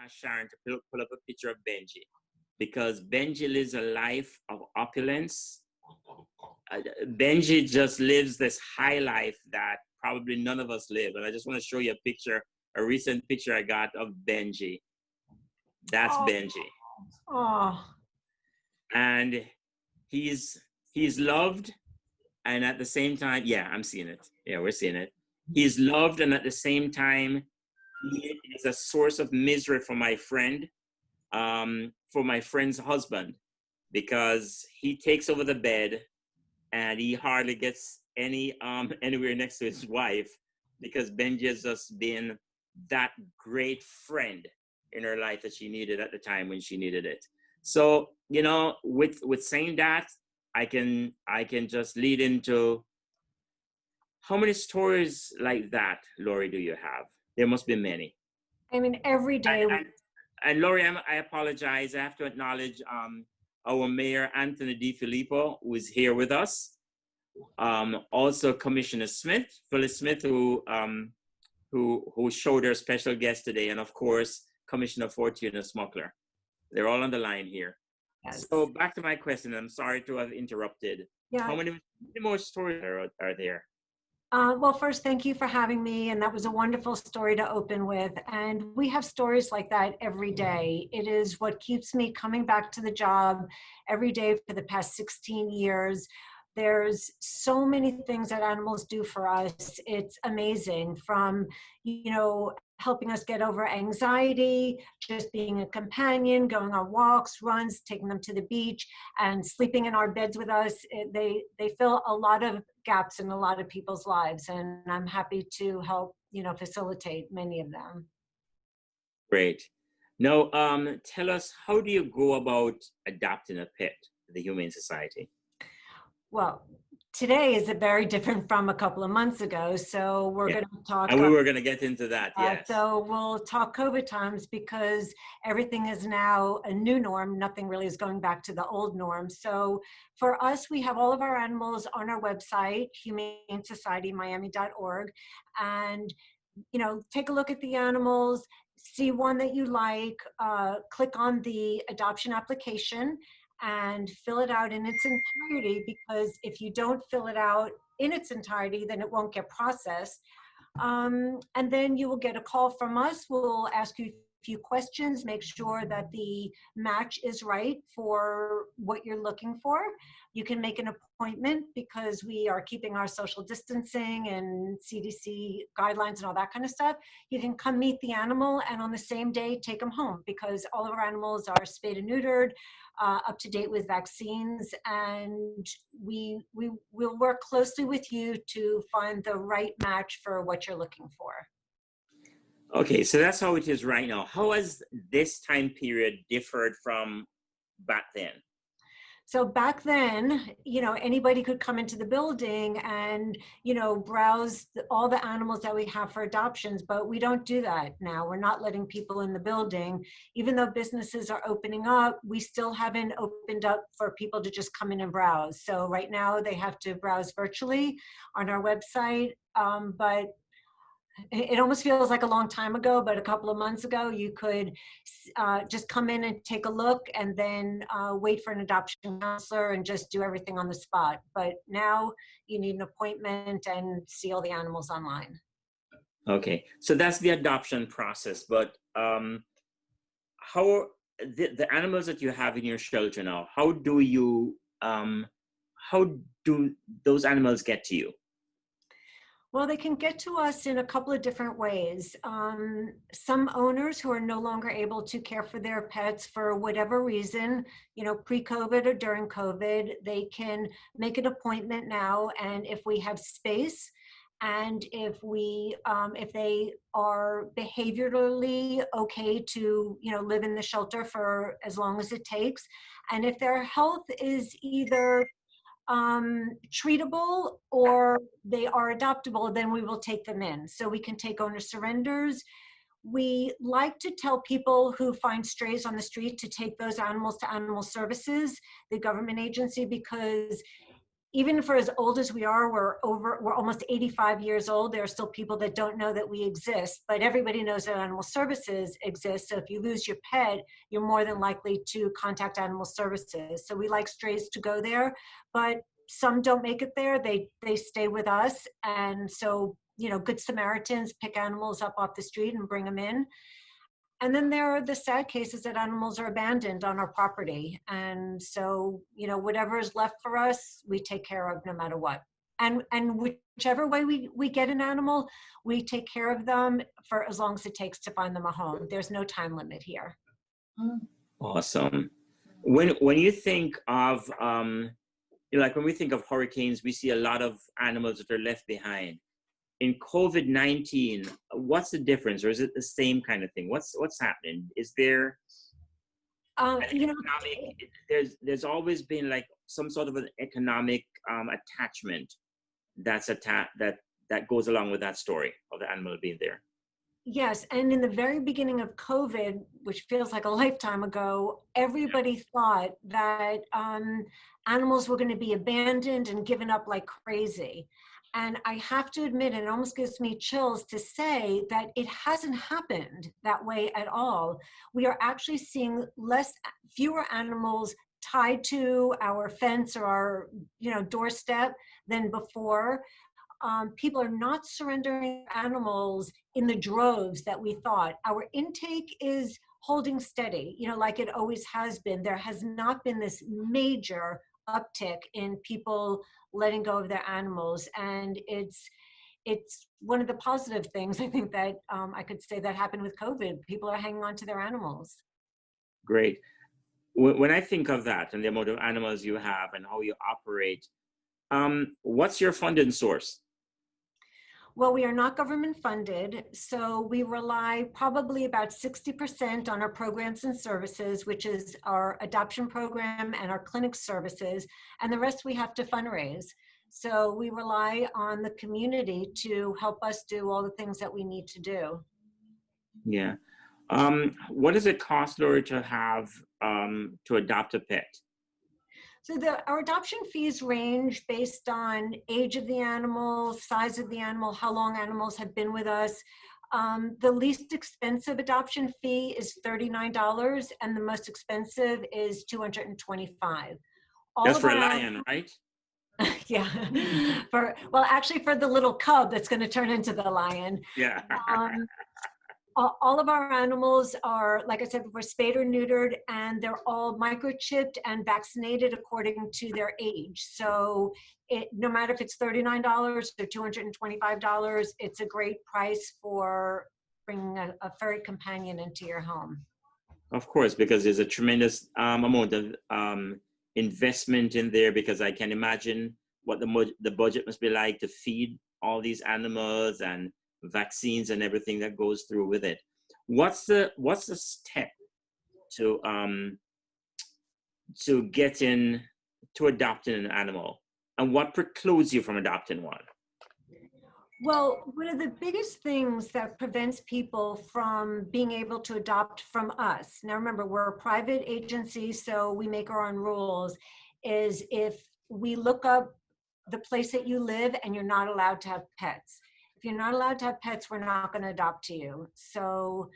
ask Sharon to pull up a picture of Benji, because Benji lives a life of opulence. Benji just lives this high life that probably none of us live. And I just want to show you a picture, a recent picture I got of Benji. That's Benji. Oh. And he's loved, and at the same time, yeah, I'm seeing it. Yeah, we're seeing it. He's loved, and at the same time, he is a source of misery for my friend, for my friend's husband, because he takes over the bed and he hardly gets anywhere next to his wife, because Benji has just been that great friend in her life that she needed at the time when she needed it. So, you know, with saying that, I can just lead into, how many stories like that, Lori, do you have? There must be many. I mean, every day. And Lori, I apologize. I have to acknowledge our mayor, Anthony DiFilippo, who is here with us. Also Commissioner Smith, Phyllis Smith, who showed her special guest today, and of course, Commissioner Fortuna Smuckler. They're all on the line here. Yes. So back to my question. I'm sorry to have interrupted. Yeah. How many more stories are there? Well, first, thank you for having me. And that was a wonderful story to open with. And we have stories like that every day. It is what keeps me coming back to the job every day for the past 16 years. There's so many things that animals do for us. It's amazing, from, you know, helping us get over anxiety, just being a companion, going on walks, runs, taking them to the beach, and sleeping in our beds with us. They fill a lot of gaps in a lot of people's lives, and I'm happy to help, you know, facilitate many of them. Great. Now, tell us, how do you go about adopting a pet at the Humane Society? Well, today is very different from a couple of months ago, so we're going to talk. And we were going to get into that, yes. So we'll talk COVID times, because everything is now a new norm. Nothing really is going back to the old norm. So for us, we have all of our animals on our website, humanesociety.miami.org, and, you know, take a look at the animals, see one that you like, click on the adoption application, and fill it out in its entirety, because if you don't fill it out in its entirety, then it won't get processed. And then you will get a call from us. We'll ask you a few questions, make sure that the match is right for what you're looking for. You can make an appointment, because we are keeping our social distancing and CDC guidelines and all that kind of stuff. You can come meet the animal, and on the same day take them home, because all of our animals are spayed and neutered, up to date with vaccines, and we will work closely with you to find the right match for what you're looking for. Okay, so that's how it is right now. How has this time period differed from back then? So back then, you know, anybody could come into the building and, you know, browse all the animals that we have for adoptions, but we don't do that now. We're not letting people in the building. Even though businesses are opening up, we still haven't opened up for people to just come in and browse. So right now they have to browse virtually on our website, but it almost feels like a long time ago, but a couple of months ago, you could just come in and take a look, and then wait for an adoption counselor and just do everything on the spot. But now you need an appointment and see all the animals online. Okay, so that's the adoption process. But how the animals that you have in your shelter now, how do those animals get to you? Well, they can get to us in a couple of different ways. Some owners who are no longer able to care for their pets for whatever reason, you know, pre-COVID or during COVID, they can make an appointment now. And if we have space, and if they are behaviorally okay to, you know, live in the shelter for as long as it takes, and if their health is either treatable or they are adoptable, then we will take them in. So we can take owner surrenders. We like to tell people who find strays on the street to take those animals to Animal Services, the government agency, because even for as old as we are, we're almost 85 years old. There are still people that don't know that we exist, but everybody knows that animal services exist. So if you lose your pet, you're more than likely to contact animal services. So we like strays to go there, but some don't make it there. They stay with us. And so, you know, good Samaritans pick animals up off the street and bring them in. And then there are the sad cases that animals are abandoned on our property. And so, you know, whatever is left for us, we take care of no matter what. And whichever way we get an animal, we take care of them for as long as it takes to find them a home. There's no time limit here. Awesome. When you think of, you know, like when we think of hurricanes, we see a lot of animals that are left behind. In COVID-19, what's the difference, or is it the same kind of thing? What's happening? Is there You know, economic? There's always been like some sort of an economic attachment that goes along with that story of the animal being there. yes, and in the very beginning of COVID, which feels like a lifetime ago, everybody thought that animals were going to be abandoned and given up like crazy. And I have to admit, it almost gives me chills to say that it hasn't happened that way at all. We are actually seeing fewer animals tied to our fence or our, you know, doorstep than before. People are not surrendering animals in the droves that we thought. Our intake is holding steady, you know, like it always has been. There has not been this major uptick in people letting go of their animals. And it's one of the positive things, I think, that I could say that happened with COVID. People are hanging on to their animals. Great. When I think of that and the amount of animals you have and how you operate, what's your funding source? Well, we are not government funded, so we rely probably about 60% on our programs and services, which is our adoption program and our clinic services, and the rest we have to fundraise. So we rely on the community to help us do all the things that we need to do. Yeah. What does it cost, Lori, to have to adopt a pet? So our adoption fees range based on age of the animal, size of the animal, how long animals have been with us. The least expensive adoption fee is $39, and the most expensive is $225. That's for a lion, right? Yeah. Well, actually, for the little cub that's going to turn into the lion. Yeah. All of our animals are, like I said before, spayed or neutered, and they're all microchipped and vaccinated according to their age. So no matter if it's $39 or $225, it's a great price for bringing a furry companion into your home. Of course, because there's a tremendous amount of investment in there, because I can imagine what the budget must be like to feed all these animals and vaccines and everything that goes through with it. What's the step to adopting an animal, and what precludes you from adopting one? Well, one of the biggest things that prevents people from being able to adopt from us, now remember, we're a private agency, so we make our own rules, is if we look up the place that you live and you're not allowed to have pets. If you're not allowed to have pets, we're not going to adopt to you. So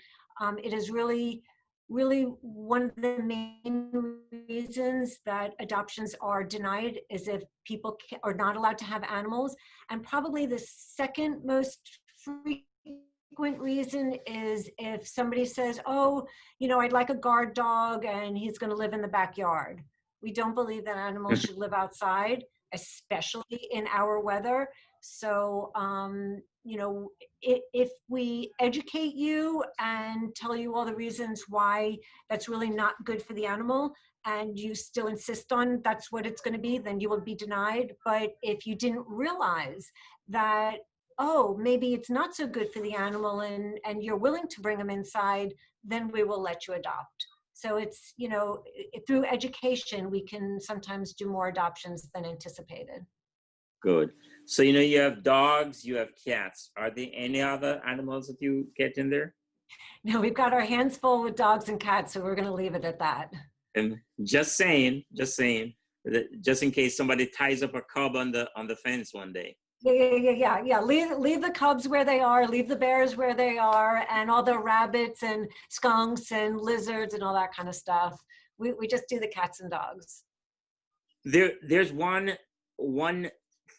it is really one of the main reasons that adoptions are denied is if people are not allowed to have animals. And probably the second most frequent reason is if somebody says, oh, you know, I'd like a guard dog and he's going to live in the backyard. We don't believe that animals should live outside, especially in our weather. So, you know, if we educate you and tell you all the reasons why that's really not good for the animal, and you still insist on that's what it's going to be, then you will be denied. But if you didn't realize that, oh, maybe it's not so good for the animal and you're willing to bring them inside, then we will let you adopt. So it's, you know, through education, we can sometimes do more adoptions than anticipated. Good. So, you know, you have dogs, you have cats. Are there any other animals that you get in there? No, we've got our hands full with dogs and cats, so we're going to leave it at that. And just saying. just in case somebody ties up a cub on the fence one day. Yeah. Leave the cubs where they are, leave the bears where they are, and all the rabbits and skunks and lizards and all that kind of stuff. We just do the cats and dogs. There's one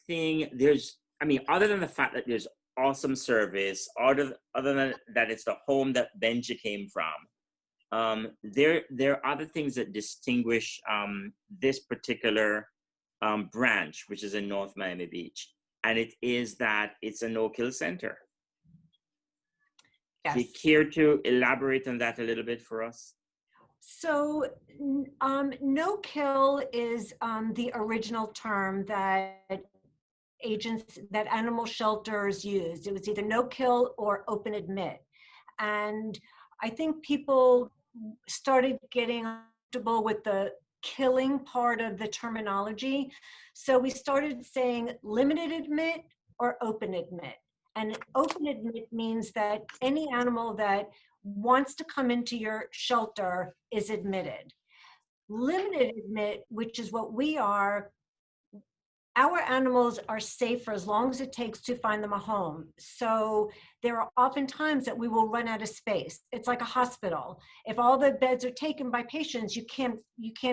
thing. I mean, other than the fact that there's awesome service, other than that, it's the home that Benji came from. There are other things that distinguish this particular branch, which is in North Miami Beach, and it is that it's a no-kill center. Yes. Do you care to elaborate on that a little bit for us? So no kill is the original term that animal shelters used. It was either no kill or open admit. And I think people started getting comfortable with the killing part of the terminology. So we started saying limited admit or open admit. And open admit means that any animal that wants to come into your shelter is admitted. Limited admit, which is what we are, our animals are safe for as long as it takes to find them a home. So there are often times that we will run out of space. It's like a hospital. If all the beds are taken by patients, you can't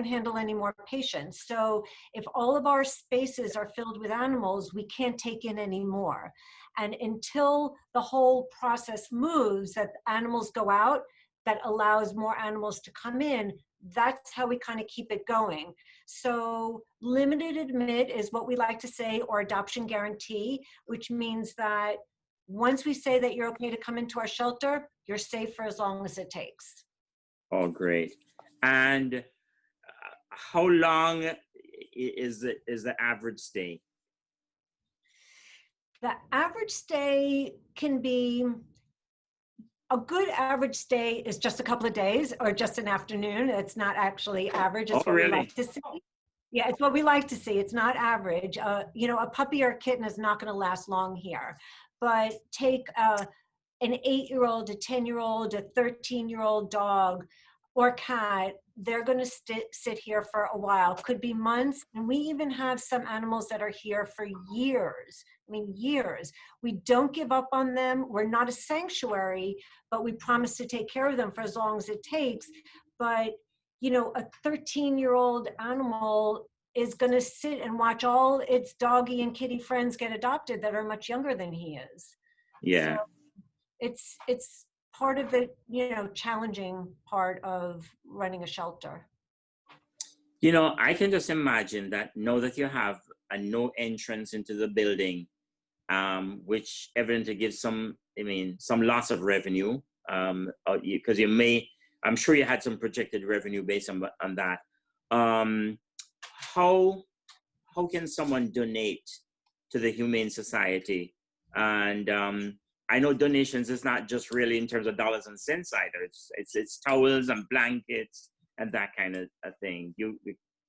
handle any more patients. So if all of our spaces are filled with animals, we can't take in any more. And until the whole process moves, that animals go out, that allows more animals to come in, that's how we kind of keep it going. So limited admit is what we like to say, or adoption guarantee, which means that once we say that you're okay to come into our shelter, you're safe for as long as it takes. Oh, great. And how long is the average stay? The average stay can be, a good average stay is just a couple of days or just an afternoon. It's not actually average. It's what we like to see. Yeah, it's what we like to see. It's not average. You know, a puppy or a kitten is not going to last long here. But take an 8-year-old, a 10-year-old, a 13-year-old dog or cat, they're going to sit here for a while. Could be months. And we even have some animals that are here for years. I mean, years. We don't give up on them. We're not a sanctuary, but we promise to take care of them for as long as it takes. But, you know, a 13-year-old animal is going to sit and watch all its doggy and kitty friends get adopted that are much younger than he is. Yeah. So it's part of the, you know, challenging part of running a shelter. You know, I can just imagine that now that you have a no entrance into the building, which evidently gives some loss of revenue, because I'm sure you had some projected revenue based on that. How can someone donate to the Humane Society? And I know donations is not just really in terms of dollars and cents either. It's towels and blankets and that kind of a thing. You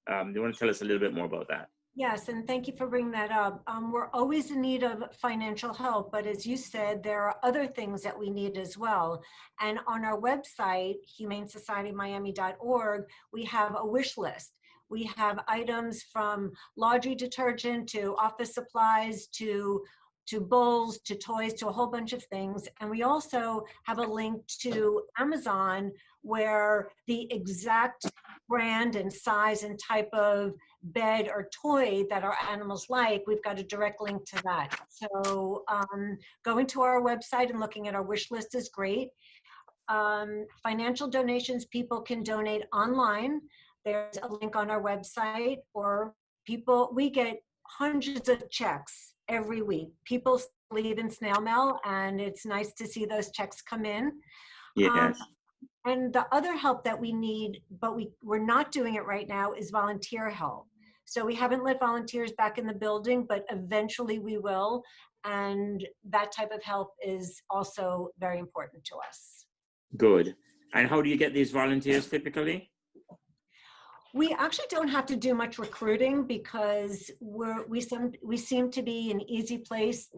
want to tell us a little bit more about that? Yes, and thank you for bringing that up. We're always in need of financial help, but as you said, there are other things that we need as well. And on our website, humanesociety.miami.org, we have a wish list. We have items from laundry detergent to office supplies to bowls, to toys, to a whole bunch of things. And we also have a link to Amazon where the exact brand and size and type of bed or toy that our animals like, we've got a direct link to that. So going to our website and looking at our wish list is great. Financial donations, people can donate online. There's a link on our website, or we get hundreds of checks every week. People leave in snail mail, and it's nice to see those checks come in. Yes. And the other help that we need, but we're not doing it right now, is volunteer help. So we haven't let volunteers back in the building, but eventually we will. And that type of help is also very important to us. Good. And how do you get these volunteers typically? We actually don't have to do much recruiting because we seem to be an easy place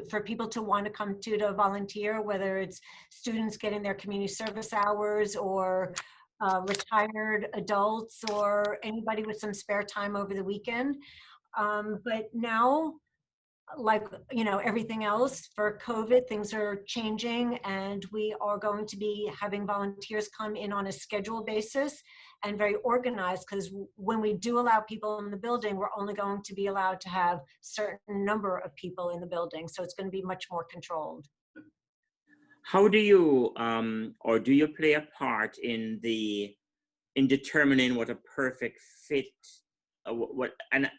for people to want to come to volunteer, whether it's students getting their community service hours or retired adults or anybody with some spare time over the weekend. But now, like, you know, everything else for COVID, things are changing, and we are going to be having volunteers come in on a scheduled basis and very organized, because when we do allow people in the building, we're only going to be allowed to have certain number of people in the building. So it's going to be much more controlled. How do you, or do you play a part in determining what a perfect fit, what an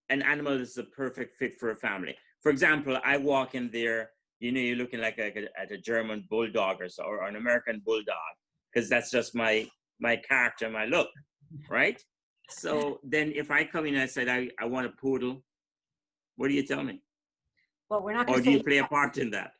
animal is a perfect fit for a family? For example, I walk in there, you know, you're looking like at a German bulldog or an American bulldog, because that's just my character, my look, right? So then if I come in and I said, I want a poodle, what do you tell me? Well, we're not Or going to do you say play a part in that?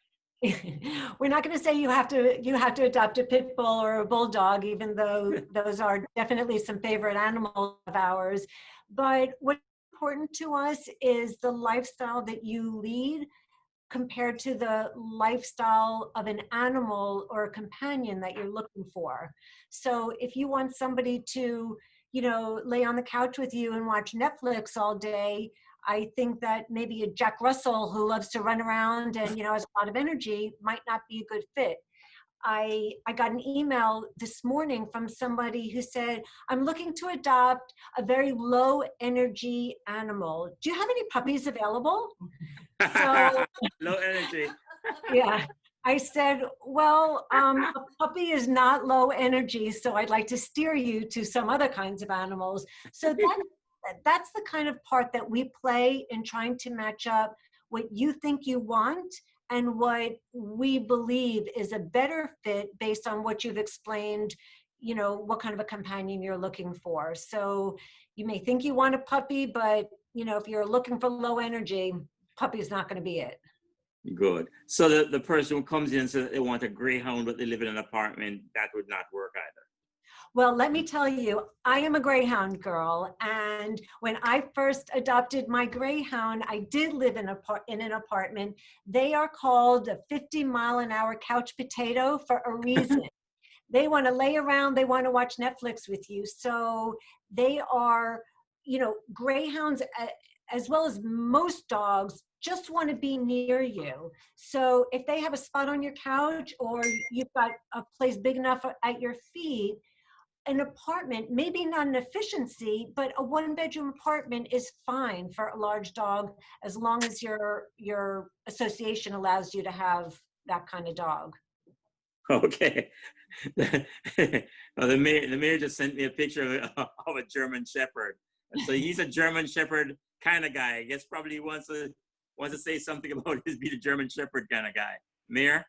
we're not going to say you have to adopt a pit bull or a bulldog, even though those are definitely some favorite animals of ours. But what's important to us is the lifestyle that you lead compared to the lifestyle of an animal or a companion that you're looking for. So if you want somebody to, you know, lay on the couch with you and watch Netflix all day, I think that maybe a Jack Russell who loves to run around and, you know, has a lot of energy might not be a good fit. I got an email this morning from somebody who said, I'm looking to adopt a very low energy animal. Do you have any puppies available? So Low energy. yeah, I said, well, a puppy is not low energy, so I'd like to steer you to some other kinds of animals. So that's the kind of part that we play in trying to match up what you think you want and what we believe is a better fit based on what you've explained, you know, what kind of a companion you're looking for. So you may think you want a puppy, but, you know, if you're looking for low energy, puppy is not going to be it. Good. So the person who comes in and says they want a greyhound, but they live in an apartment, that would not work either. Well, let me tell you, I am a greyhound girl. And when I first adopted my greyhound, I did live in an apartment. They are called a 50-mile-an-hour couch potato for a reason. They want to lay around, they want to watch Netflix with you. So they are, you know, greyhounds, as well as most dogs, just want to be near you. So if they have a spot on your couch or you've got a place big enough at your feet, an apartment, maybe not an efficiency, but a one-bedroom apartment is fine for a large dog as long as your association allows you to have that kind of dog. Okay. Well, the mayor just sent me a picture of a German Shepherd. So he's a German Shepherd kind of guy. I guess probably wants to say something about his being a German Shepherd kind of guy. Mayor?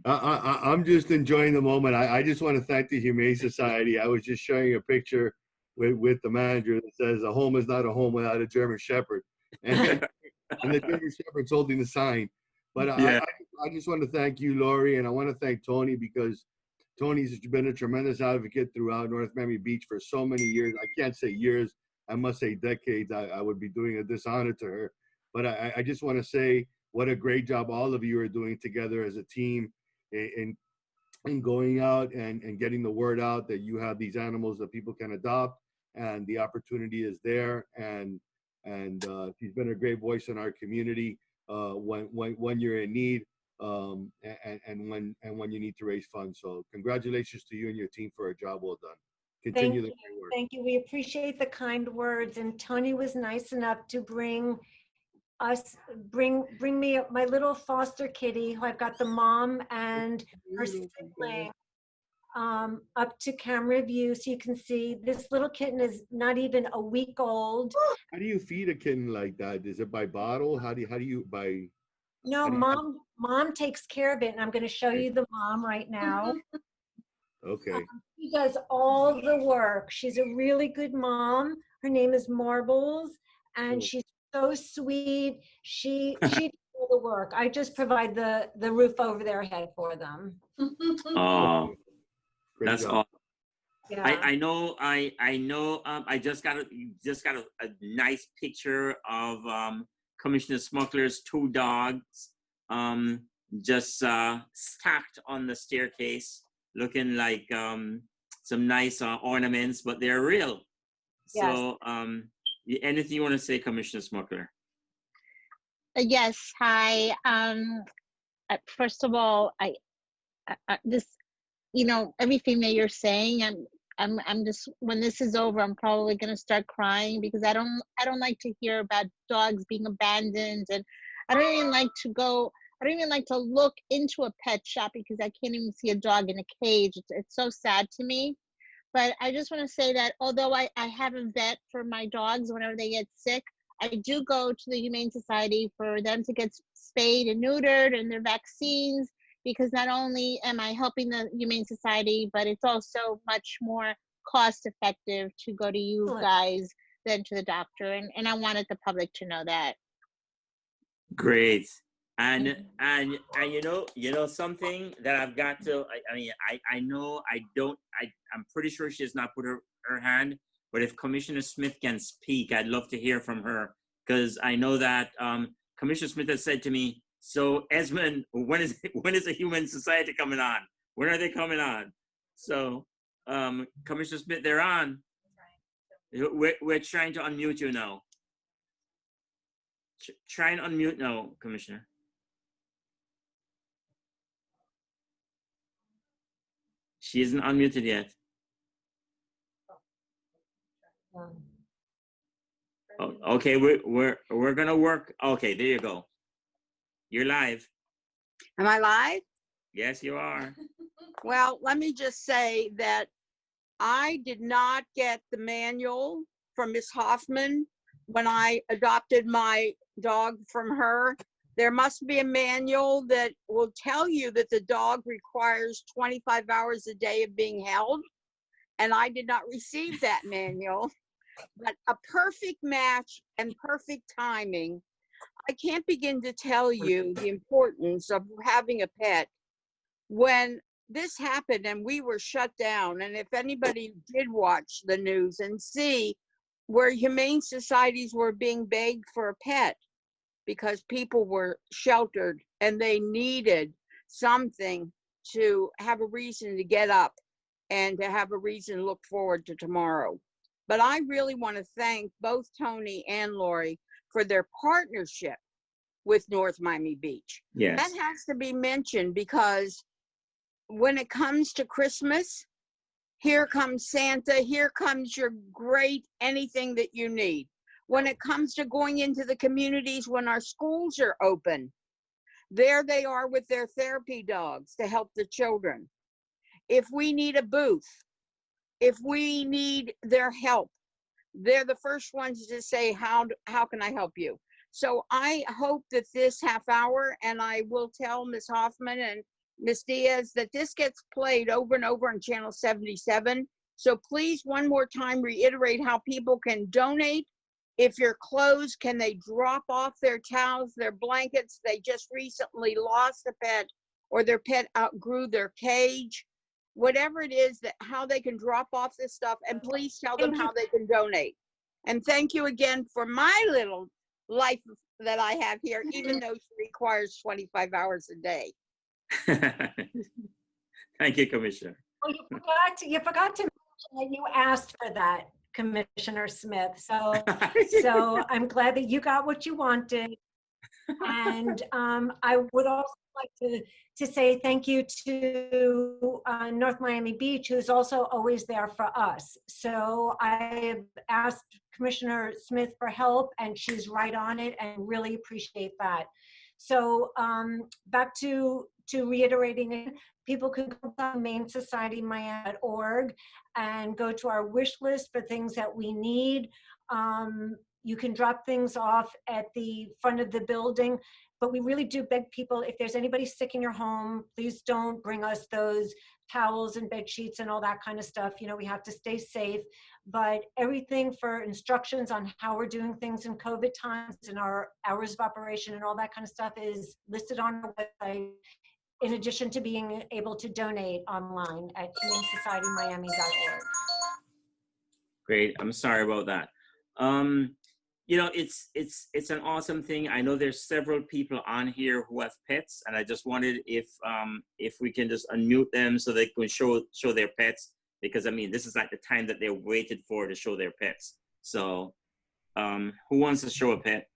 I'm just enjoying the moment. I just want to thank the Humane Society. I was just sharing a picture with the manager that says a home is not a home without a German Shepherd. And, and the German Shepherd's holding the sign. But Yeah. I just want to thank you, Lori, and I want to thank Tony, because Tony's been a tremendous advocate throughout North Miami Beach for so many years. I can't say years, I must say decades. I would be doing a dishonor to her. But I just want to say what a great job all of you are doing together as a team in going out and getting the word out that you have these animals that people can adopt, and the opportunity is there. And she's been a great voice in our community when you're in need, and when you need to raise funds. So congratulations to you and your team for a job well done. Continue the great work. Thank you. We appreciate the kind words. And Tony was nice enough to bring me my little foster kitty, who I've got the mom and her sibling up to camera view, so you can see this little kitten is not even a week old. How do you feed a kitten like that? Is it by bottle? How do you by? No, mom takes care of it, and I'm going to show you the mom right now. Okay. She does all the work. She's a really good mom. Her name is Marbles, and she's so sweet. She does all the work. I just provide the roof over their head for them. Oh, that's job. awesome. Yeah. I know. I just got a nice picture of Commissioner Smuggler's 2 dogs, just stacked on the staircase. looking like some nice ornaments, but they're real. Yes. So anything you want to say, Commissioner Smucker? Yes, hi. First of all, I this, you know, everything that you're saying, I'm just, when this is over, I'm probably gonna start crying, because I don't like to hear about dogs being abandoned, and I don't even like to look into a pet shop because I can't even see a dog in a cage. It's so sad to me. But I just want to say that although I have a vet for my dogs whenever they get sick, I do go to the Humane Society for them to get spayed and neutered and their vaccines, because not only am I helping the Humane Society, but it's also much more cost effective to go to you Excellent. guys than to the doctor. And I wanted the public to know that. Great. And you know something that I've got to, I'm pretty sure she has not put her hand, but if Commissioner Smith can speak, I'd love to hear from her, because I know that Commissioner Smith has said to me, so Esmond, when is the Humane Society coming on? When are they coming on? So Commissioner Smith, they're on. We're trying to unmute you now. Try and unmute now, Commissioner. She isn't unmuted yet. Oh, okay, we're gonna work. Okay, there you go. You're live. Am I live? Yes, you are. Well, let me just say that I did not get the manual from Miss Hoffman when I adopted my dog from her. There must be a manual that will tell you that the dog requires 25 hours a day of being held, and I did not receive that manual. But a perfect match and perfect timing. I can't begin to tell you the importance of having a pet. When this happened and we were shut down, and if anybody did watch the news and see where humane societies were being begged for a pet because people were sheltered and they needed something to have a reason to get up and to have a reason to look forward to tomorrow. But I really want to thank both Tony and Lori for their partnership with North Miami Beach. Yes. That has to be mentioned, because when it comes to Christmas, here comes Santa, here comes your great anything that you need. When it comes to going into the communities when our schools are open, there they are with their therapy dogs to help the children. If we need a booth, if we need their help, they're the first ones to say, how can I help you? So I hope that this half hour, and I will tell Ms. Hoffman and Ms. Diaz that this gets played over and over on channel 77. So please, one more time, reiterate how people can donate. If you're closed, can they drop off their towels, their blankets? They just recently lost a pet, or their pet outgrew their cage. Whatever it is, that how they can drop off this stuff, and please tell them how they can donate. And thank you again for my little life that I have here, even though she requires 25 hours a day. Thank you, Commissioner. Well, you forgot to mention that you asked for that, Commissioner Smith. So I'm glad that you got what you wanted. And I would also like to say thank you to North Miami Beach, who's also always there for us. So I have asked Commissioner Smith for help, and she's right on it, and really appreciate that. So back to reiterating it, people can go to humanesociety.org and go to our wish list for things that we need. You can drop things off at the front of the building, but we really do beg people, if there's anybody sick in your home, please don't bring us those towels and bed sheets and all that kind of stuff. You know, we have to stay safe, but everything for instructions on how we're doing things in COVID times and our hours of operation and all that kind of stuff is listed on our website, in addition to being able to donate online at humanesociety.miami.org. Great. I'm sorry about that. you know, it's an awesome thing. I know there's several people on here who have pets, and I just wondered if we can just unmute them so they can show their pets, because I mean, this is like the time that they waited for to show their pets. So who wants to show a pet?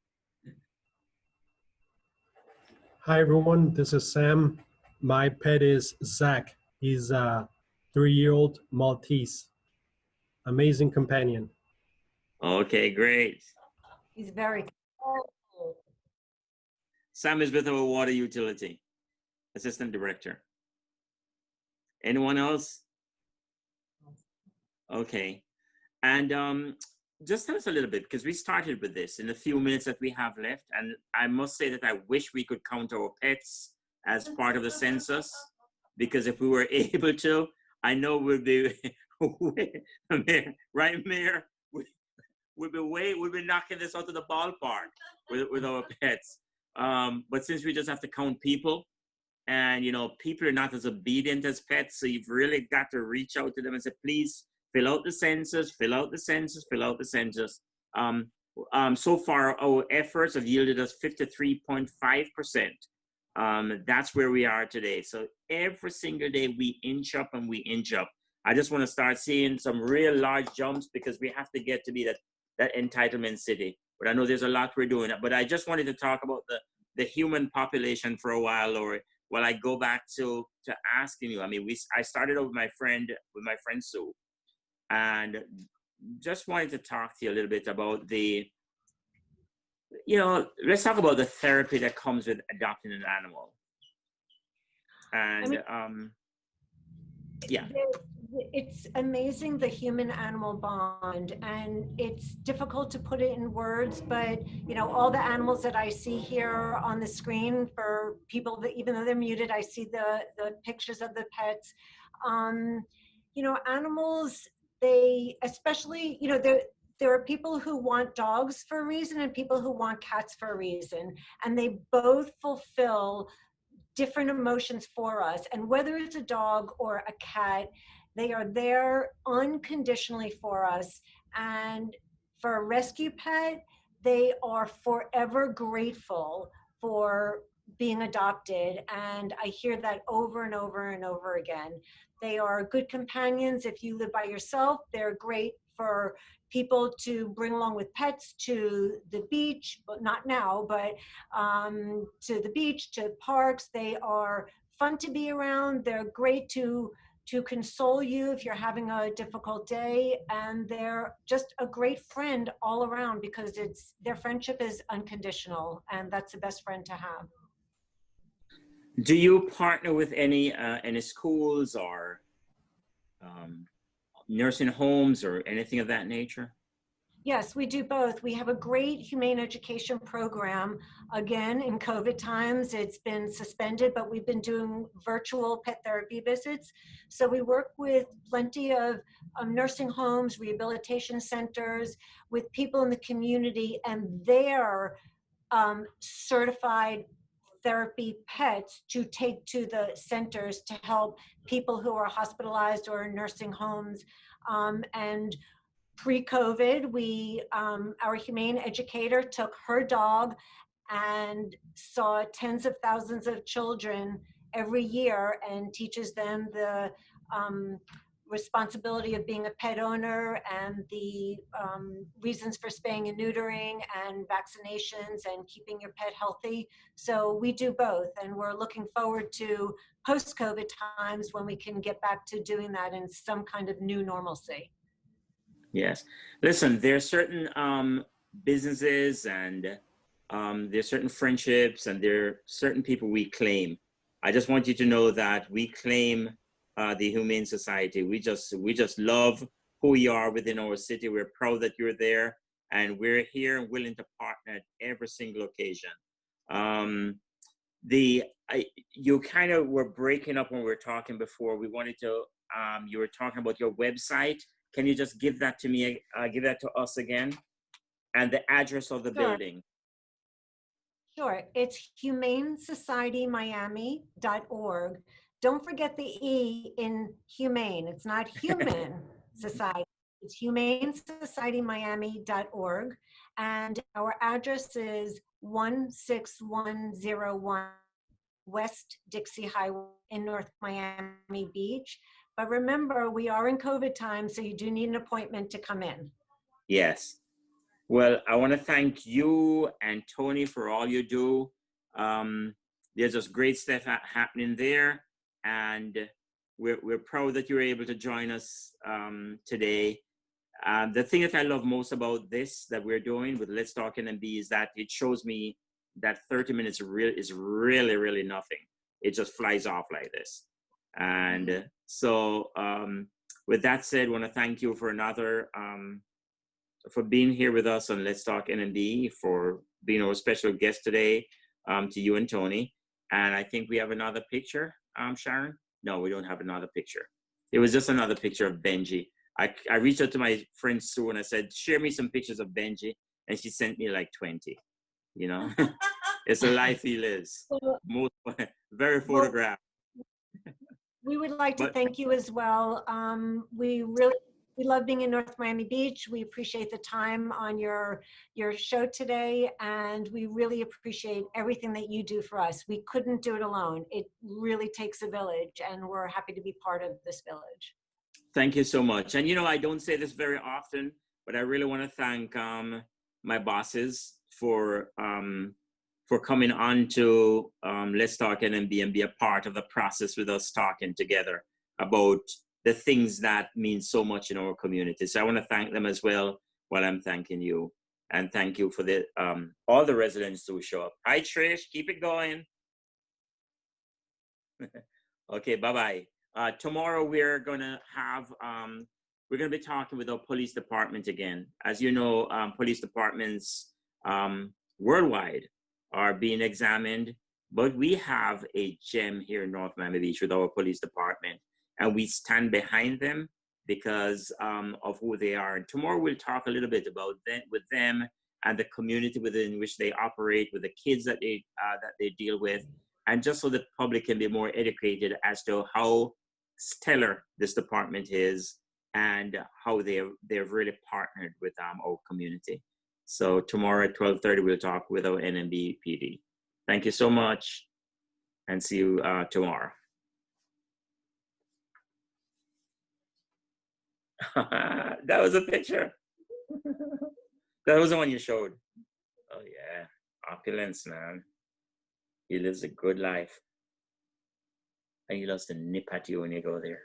Hi everyone, this is Sam. My pet is Zach. He's a 3-year-old Maltese. Amazing companion. Okay, great. He's very cool. Sam is with our water utility, assistant director. Anyone else? Okay. And just tell us a little bit, because we started with this in the few minutes that we have left. And I must say that I wish we could count our pets as part of the census, because if we were able to, I know we'd be, right, Mayor? We'd be knocking this out of the ballpark with our pets. But since we just have to count people, and you know, people are not as obedient as pets, so you've really got to reach out to them and say, please fill out the census, fill out the census, fill out the census. So far, our efforts have yielded us 53.5%. That's where we are today. So every single day we inch up and we inch up. I just want to start seeing some real large jumps, because we have to get to be that entitlement city. But I know there's a lot we're doing. But I just wanted to talk about the human population for a while, Lori, while I go back to asking you. I mean, I started out with my friend Sue, and just wanted to talk to you a little bit about let's talk about the therapy that comes with adopting an animal. And yeah. It's amazing, the human-animal bond, and it's difficult to put it in words, but you know, all the animals that I see here on the screen, for people that, even though they're muted, I see the pictures of the pets. You know, animals, they, especially, you know, there are people who want dogs for a reason and people who want cats for a reason, and they both fulfill different emotions for us. And whether it's a dog or a cat, they are there unconditionally for us. And for a rescue pet, they are forever grateful for being adopted. And I hear that over and over and over again. They are good companions. If you live by yourself, they're great for people to bring along with pets to the beach, but not now, but to the beach, to parks. They are fun to be around. They're great to console you if you're having a difficult day, and they're just a great friend all around, because their friendship is unconditional, and that's the best friend to have. Do you partner with any schools or nursing homes or anything of that nature? Yes, we do both. We have a great humane education program. Again, in COVID times, it's been suspended, but we've been doing virtual pet therapy visits. So we work with plenty of nursing homes, rehabilitation centers, with people in the community, and their certified therapy pets to take to the centers to help people who are hospitalized or in nursing homes. And pre-COVID, our humane educator took her dog and saw tens of thousands of children every year and teaches them the responsibility of being a pet owner and the reasons for spaying and neutering and vaccinations and keeping your pet healthy. So we do both, and we're looking forward to post-COVID times when we can get back to doing that in some kind of new normalcy. Yes. Listen, there are certain businesses and there's certain friendships and there are certain people we claim. I just want you to know that we claim the Humane Society. We just love who you are within our city. We're proud that you're there, and we're here and willing to partner at every single occasion. You kind of were breaking up when we were talking before. We wanted to, you were talking about your website. Can you just give that to me, give that to us again? And the address of the building. Sure, it's humanesociety.miami.org. Don't forget the E in humane. It's not human society, It's humanesocietymiami.org. And our address is 16101 West Dixie Highway in North Miami Beach. But remember, we are in COVID time, so you do need an appointment to come in. Yes. Well, I want to thank you and Tony for all you do. There's just great stuff happening there, and we're proud that you were able to join us today. The thing that I love most about this that we're doing with Let's Talk NMB is that it shows me that 30 minutes is really, really nothing. It just flies off like this. And so with that said, I want to thank you for for being here with us on Let's Talk NMB, for being our special guest today, to you and Tony. And I think we have another picture, Sharon? No, we don't have another picture. It was just another picture of Benji. I reached out to my friend Sue and I said, share me some pictures of Benji. And she sent me like 20, you know? It's a life he lives. Very photographed. We would like to thank you as well. We love being in North Miami Beach. We appreciate the time on your show today, and we really appreciate everything that you do for us. We couldn't do it alone. It really takes a village, and we're happy to be part of this village. Thank you so much. And you know, I don't say this very often, but I really want to thank my bosses for coming on to Let's Talk NMB and be a part of the process with us, talking together about the things that mean so much in our community. So I want to thank them as well while I'm thanking you. And thank you for the all the residents who show up. Hi, Trish, keep it going. Okay, bye-bye. Tomorrow we're gonna be talking with our police department again. As you know, police departments worldwide are being examined, but we have a gem here in North Miami Beach with our police department, and we stand behind them because of who they are. And tomorrow we'll talk a little bit about with them and the community within which they operate, with the kids that they deal with, and just so the public can be more educated as to how stellar this department is and how they've really partnered with our community. So tomorrow at 12:30 we'll talk with our NMB PD. Thank you so much, and see you tomorrow. That was a picture. That was the one you showed. Oh yeah, opulence, man. He lives a good life, and he loves to nip at you when you go there.